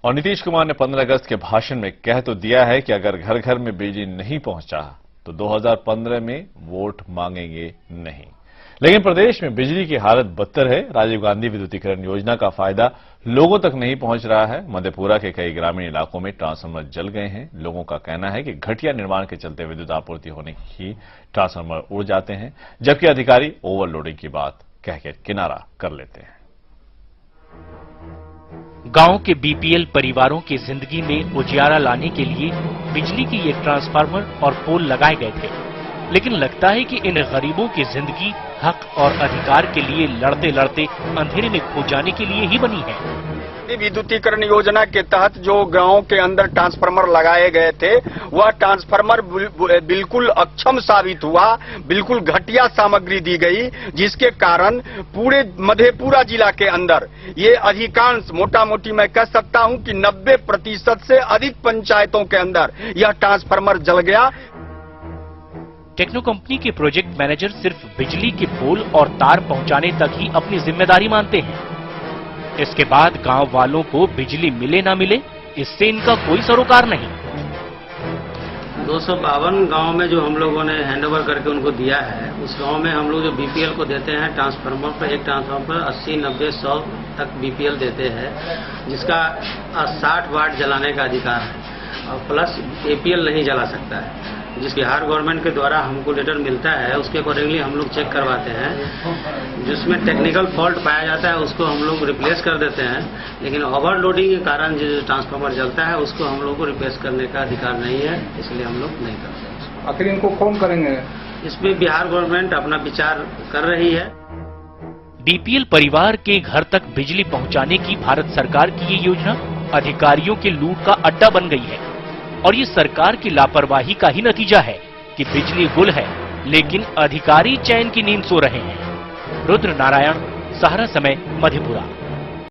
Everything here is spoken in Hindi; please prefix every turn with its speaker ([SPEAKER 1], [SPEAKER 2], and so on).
[SPEAKER 1] और नीतीश कुमार ने 15 अगस्त के भाषण में कह तो दिया है कि अगर घर घर में बिजली नहीं पहुंचा तो 2015 में वोट मांगेंगे नहीं। लेकिन प्रदेश में बिजली की हालत बदतर है। राजीव गांधी विद्युतीकरण योजना का फायदा लोगों तक नहीं पहुंच रहा है। मधेपुरा के कई ग्रामीण इलाकों में ट्रांसफार्मर जल गए हैं। लोगों का कहना है कि घटिया निर्माण के चलते विद्युत आपूर्ति होने ही ट्रांसफार्मर उड़ जाते हैं, जबकि अधिकारी ओवरलोडिंग की बात कहकर किनारा कर लेते हैं।
[SPEAKER 2] गांव के बीपीएल परिवारों की जिंदगी में उजियारा लाने के लिए बिजली के ये ट्रांसफार्मर और पोल लगाए गए थे, लेकिन लगता है कि इन गरीबों की जिंदगी हक और अधिकार के लिए लड़ते लड़ते अंधेरे में खो जाने के लिए ही बनी है।
[SPEAKER 3] विद्युतीकरण योजना के तहत जो गांव के अंदर ट्रांसफार्मर लगाए गए थे, वह ट्रांसफार्मर बिल्कुल अक्षम साबित हुआ, बिल्कुल घटिया सामग्री दी गई, जिसके कारण पूरे मधेपुरा जिला के अंदर ये अधिकांश मोटा मोटी मैं कह सकता हूं कि 90% से अधिक पंचायतों के अंदर यह ट्रांसफार्मर जल गया।
[SPEAKER 2] टेक्नो कंपनी के प्रोजेक्ट मैनेजर सिर्फ बिजली के पोल और तार पहुंचाने तक ही अपनी जिम्मेदारी मानते हैं। इसके बाद गांव वालों को बिजली मिले ना मिले, इससे इनका कोई सरोकार नहीं।
[SPEAKER 4] 252 गांव में जो हम लोगों ने हैंडओवर करके उनको दिया है, उस गांव में हम लोग जो बीपीएल को देते हैं ट्रांसफार्मर पर, एक ट्रांसफार्मर पर 80, 90, 100 तक बीपीएल देते हैं, जिसका 60 वाट जलाने का अधिकार है और प्लस एपीएल नहीं जला सकता है। जिस बिहार गवर्नमेंट के द्वारा हमको लेटर मिलता है, उसके अकॉर्डिंगली हम लोग चेक करवाते हैं। जिसमें टेक्निकल फॉल्ट पाया जाता है उसको हम लोग रिप्लेस कर देते हैं, लेकिन ओवरलोडिंग के कारण जो ट्रांसफार्मर जलता है उसको हम लोग को रिप्लेस करने का अधिकार नहीं है, इसलिए हम लोग नहीं करते।
[SPEAKER 5] आखिर इनको कौन करेंगे?
[SPEAKER 4] इसमें बिहार गवर्नमेंट अपना विचार कर रही है।
[SPEAKER 2] बीपीएल परिवार के घर तक बिजली पहुंचाने की भारत सरकार की ये योजना अधिकारियों के लूट का अड्डा बन गई है, और ये सरकार की लापरवाही का ही नतीजा है कि बिजली गुल है लेकिन अधिकारी चैन की नींद सो रहे हैं। रुद्र नारायण, सहारा समय, मधेपुरा।